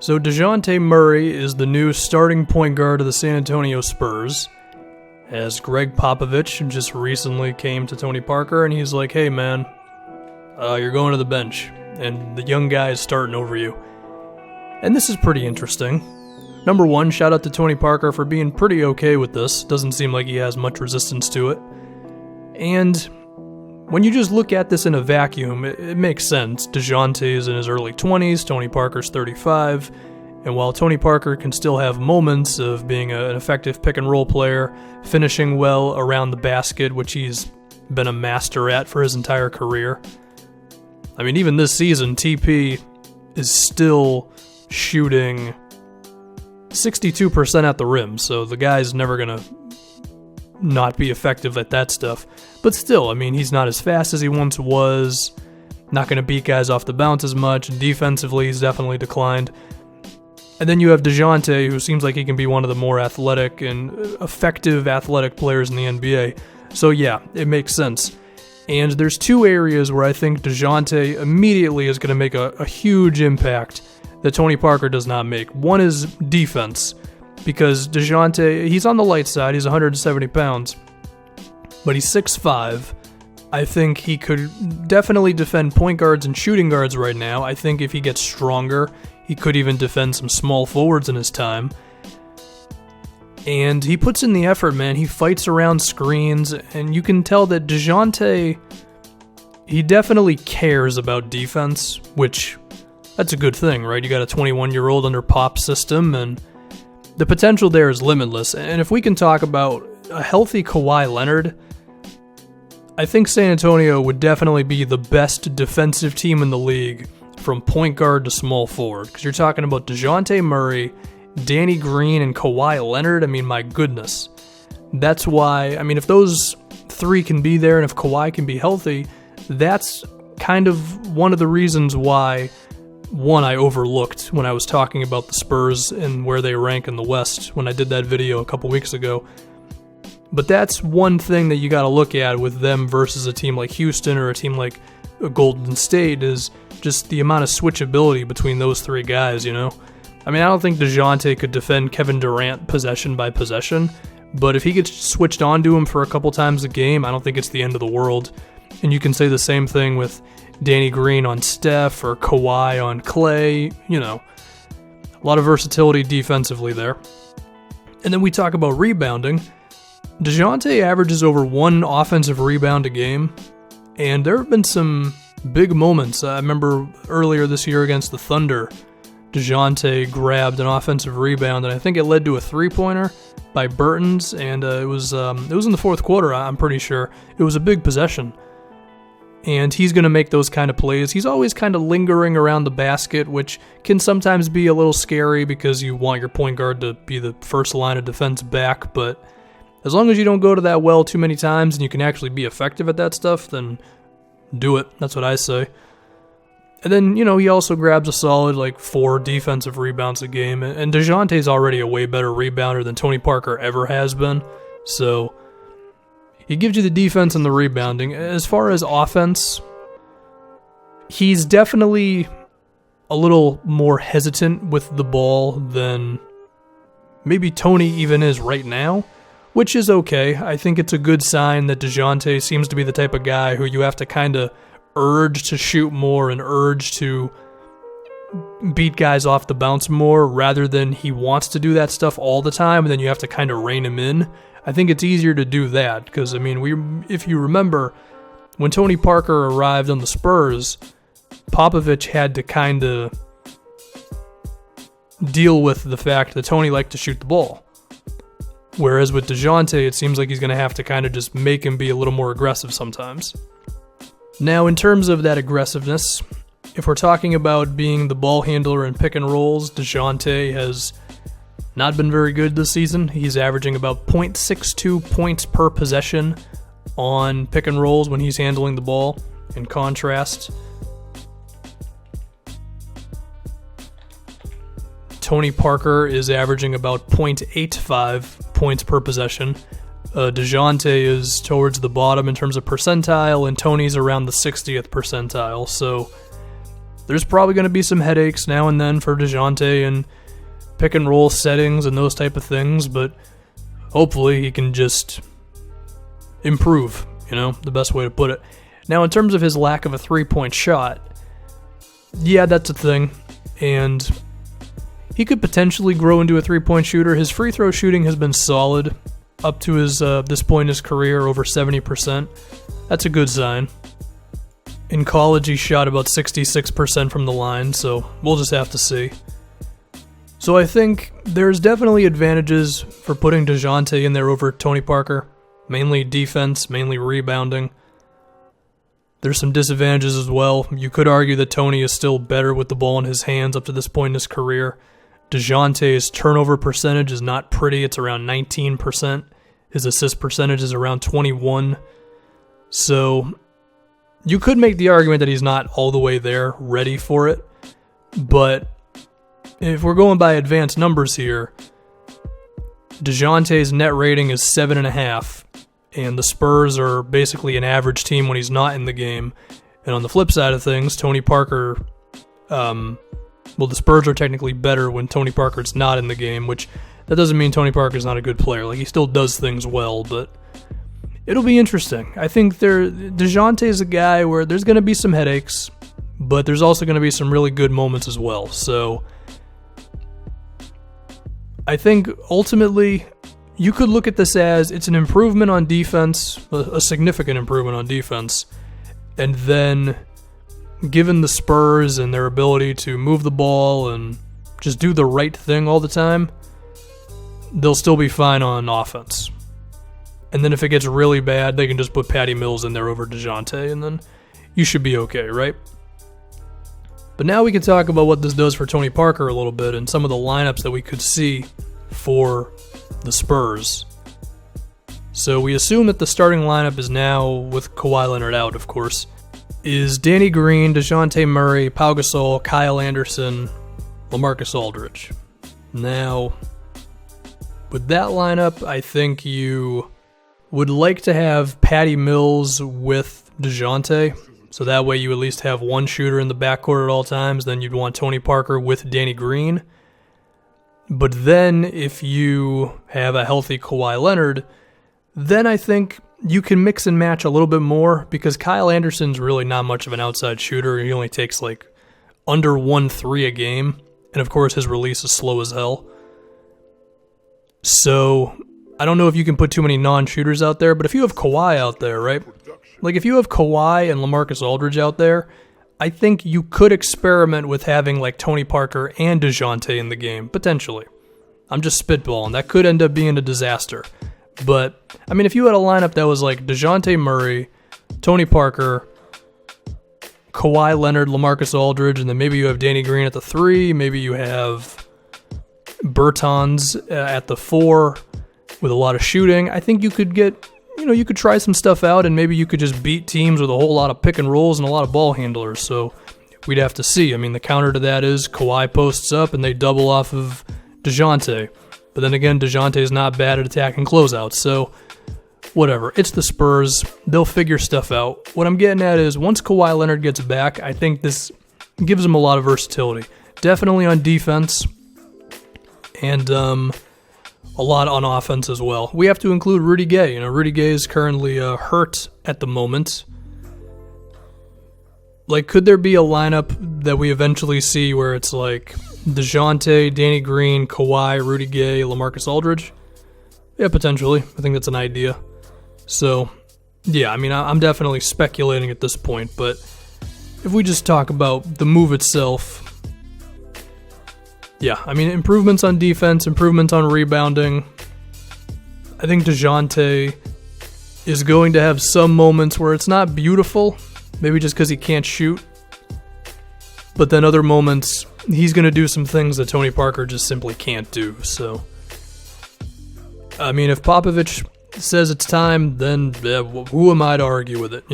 So Dejounte Murray is the new starting point guard of the San Antonio Spurs, as Greg Popovich just recently came to Tony Parker and he's like, hey man, you're going to the bench, and the young guy is starting over you. And this is pretty interesting. Number one, shout out to Tony Parker for being pretty okay with this. Doesn't seem like he has much resistance to it. And when you just look at this in a vacuum, it makes sense. Dejounte is in his early 20s, Tony Parker's 35, and while Tony Parker can still have moments of being an effective pick-and-roll player, finishing well around the basket, which he's been a master at for his entire career. I mean, even this season, TP is still shooting 62% at the rim, so the guy's never going to not be effective at that stuff. But still, I mean, he's not as fast as he once was, not going to beat guys off the bounce as much, and defensively he's definitely declined. And then you have Dejounte, who seems like he can be one of the more athletic and effective athletic players in the NBA. So yeah, it makes sense. And there's two areas where I think Dejounte immediately is going to make a huge impact that Tony Parker does not make. One is defense, because Dejounte, he's on the light side, he's 170 pounds, but he's 6'5". I think he could definitely defend point guards and shooting guards right now. I think if he gets stronger, he could even defend some small forwards in his time. And he puts in the effort, man. He fights around screens, and you can tell that Dejounte, he definitely cares about defense, which, that's a good thing, right? You got a 21-year-old under Pop's system, and the potential there is limitless. And if we can talk about a healthy Kawhi Leonard, I think San Antonio would definitely be the best defensive team in the league from point guard to small forward. Because you're talking about Dejounte Murray, Danny Green, and Kawhi Leonard. I mean, my goodness. That's why, I mean, if those three can be there and if Kawhi can be healthy, that's kind of one of the reasons why, one, I overlooked when I was talking about the Spurs and where they rank in the West when I did that video a couple weeks ago. But that's one thing that you got to look at with them versus a team like Houston or a team like Golden State is just the amount of switchability between those three guys, you know? I mean, I don't think Dejounte could defend Kevin Durant possession by possession, but if he gets switched onto him for a couple times a game, I don't think it's the end of the world. And you can say the same thing with Danny Green on Steph or Kawhi on Clay, you know. A lot of versatility defensively there. And then we talk about rebounding. Dejounte averages over one offensive rebound a game, and there have been some big moments. I remember earlier this year against the Thunder, Dejounte grabbed an offensive rebound, and I think it led to a three-pointer by Burtons, and it was in the fourth quarter, I'm pretty sure. It was a big possession, and he's going to make those kind of plays. He's always kind of lingering around the basket, which can sometimes be a little scary because you want your point guard to be the first line of defense back, but as long as you don't go to that well too many times and you can actually be effective at that stuff, then do it. That's what I say. And then, you know, he also grabs a solid, 4 defensive rebounds a game. And DeJounte's already a way better rebounder than Tony Parker ever has been. So, he gives you the defense and the rebounding. As far as offense, he's definitely a little more hesitant with the ball than maybe Tony even is right now, which is okay. I think it's a good sign that DeJounte seems to be the type of guy who you have to kind of urge to shoot more and urge to beat guys off the bounce more rather than he wants to do that stuff all the time and then you have to kind of rein him in. I think it's easier to do that because, I mean, if you remember, when Tony Parker arrived on the Spurs, Popovich had to kind of deal with the fact that Tony liked to shoot the ball. Whereas with DeJounte, it seems like he's going to have to kind of just make him be a little more aggressive sometimes. Now, in terms of that aggressiveness, if we're talking about being the ball handler in pick and rolls, DeJounte has not been very good this season. He's averaging about 0.62 points per possession on pick and rolls when he's handling the ball. In contrast, Tony Parker is averaging about 0.85 points per possession. DeJounte is towards the bottom in terms of percentile, and Tony's around the 60th percentile. So there's probably going to be some headaches now and then for Dejounte and pick and roll settings and those type of things, but hopefully he can just improve, the best way to put it. Now, in terms of his lack of a three-point shot, yeah, that's a thing, and he could potentially grow into a three-point shooter. His free throw shooting has been solid up to his this point in his career, over 70%. That's a good sign. In college, he shot about 66% from the line, so we'll just have to see. So I think there's definitely advantages for putting Dejounte in there over Tony Parker. Mainly defense, mainly rebounding. There's some disadvantages as well. You could argue that Tony is still better with the ball in his hands up to this point in his career. Dejounte's turnover percentage is not pretty. It's around 19%. His assist percentage is around 21%. So you could make the argument that he's not all the way there, ready for it. But if we're going by advanced numbers here, Dejounte's net rating is 7.5, and the Spurs are basically an average team when he's not in the game. And on the flip side of things, Tony Parker, the Spurs are technically better when Tony Parker's not in the game, which that doesn't mean Tony Parker's not a good player. Like, he still does things well, but it'll be interesting. I think Dejounte is a guy where there's going to be some headaches, but there's also going to be some really good moments as well. So I think ultimately you could look at this as it's an improvement on defense, a significant improvement on defense, and then given the Spurs and their ability to move the ball and just do the right thing all the time, they'll still be fine on offense. And then if it gets really bad, they can just put Patty Mills in there over Dejounte, and then you should be okay, right? But now we can talk about what this does for Tony Parker a little bit and some of the lineups that we could see for the Spurs. So we assume that the starting lineup is now, with Kawhi Leonard out, of course, is Danny Green, Dejounte Murray, Pau Gasol, Kyle Anderson, LaMarcus Aldridge. Now, with that lineup, I think you would like to have Patty Mills with Dejounte, so that way you at least have one shooter in the backcourt at all times. Then you'd want Tony Parker with Danny Green. But then if you have a healthy Kawhi Leonard, then I think you can mix and match a little bit more, because Kyle Anderson's really not much of an outside shooter. He only takes under 1 3 a game, and of course his release is slow as hell. So I don't know if you can put too many non-shooters out there, but if you have Kawhi out there, right? Like, if you have Kawhi and LaMarcus Aldridge out there, I think you could experiment with having Tony Parker and Dejounte in the game, potentially. I'm just spitballing. That could end up being a disaster. But, I mean, if you had a lineup that was Dejounte Murray, Tony Parker, Kawhi Leonard, LaMarcus Aldridge, and then maybe you have Danny Green at the 3, maybe you have Bertans at the 4 with a lot of shooting, I think you could get, you could try some stuff out, and maybe you could just beat teams with a whole lot of pick and rolls and a lot of ball handlers. So we'd have to see. I mean, the counter to that is Kawhi posts up and they double off of Dejounte. But then again, Dejounte is not bad at attacking closeouts. So whatever. It's the Spurs. They'll figure stuff out. What I'm getting at is once Kawhi Leonard gets back, I think this gives him a lot of versatility. Definitely on defense, and a lot on offense as well. We have to include Rudy Gay. Rudy Gay is currently hurt at the moment. Could there be a lineup that we eventually see where it's Dejounte, Danny Green, Kawhi, Rudy Gay, LaMarcus Aldridge? Yeah, potentially. I think that's an idea. So, yeah, I mean, I'm definitely speculating at this point, but if we just talk about the move itself, yeah, I mean, improvements on defense, improvements on rebounding. I think Dejounte is going to have some moments where it's not beautiful, maybe just because he can't shoot. But then other moments, he's going to do some things that Tony Parker just simply can't do. So, I mean, if Popovich says it's time, then who am I to argue with it,